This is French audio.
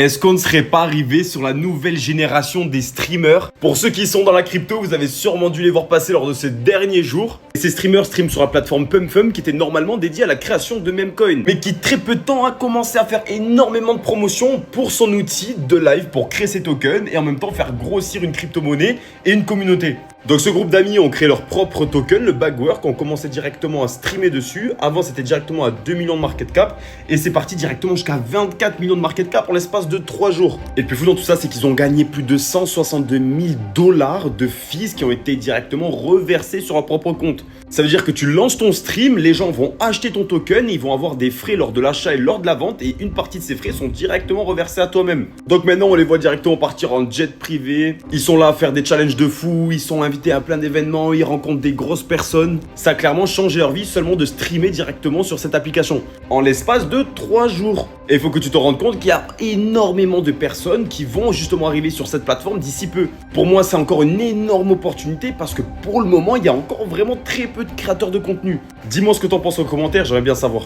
Est-ce qu'on ne serait pas arrivé sur la nouvelle génération des streamers? Pour ceux qui sont dans la crypto, vous avez sûrement dû les voir passer lors de ces derniers jours. Et ces streamers streament sur la plateforme PumpFum qui était normalement dédiée à la création de memecoin, mais qui très peu de temps a commencé à faire énormément de promotions pour son outil de live pour créer ses tokens et en même temps faire grossir une crypto-monnaie et une communauté. Donc ce groupe d'amis ont créé leur propre token, le Bagwork, on commençait directement à streamer dessus. Avant c'était directement à 2 millions de market cap et c'est parti directement jusqu'à 24 millions de market cap en l'espace de 3 jours. Et le plus fou dans tout ça, c'est qu'ils ont gagné plus de 162 000 $ de fees qui ont été directement reversés sur leur propre compte. Ça veut dire que tu lances ton stream, les gens vont acheter ton token, ils vont avoir des frais lors de l'achat et lors de la vente et une partie de ces frais sont directement reversés à toi-même. Donc maintenant on les voit directement partir en jet privé, ils sont là à faire des challenges de fou, ils sont invités à plein d'événements, ils rencontrent des grosses personnes. Ça a clairement changé leur vie seulement de streamer directement sur cette application en l'espace de 3 jours. Et il faut que tu te rendes compte qu'il y a énormément de personnes qui vont justement arriver sur cette plateforme d'ici peu. Pour moi, c'est encore une énorme opportunité parce que pour le moment, il y a encore vraiment très peu de créateurs de contenu. Dis-moi ce que t'en penses en commentaire, j'aimerais bien savoir.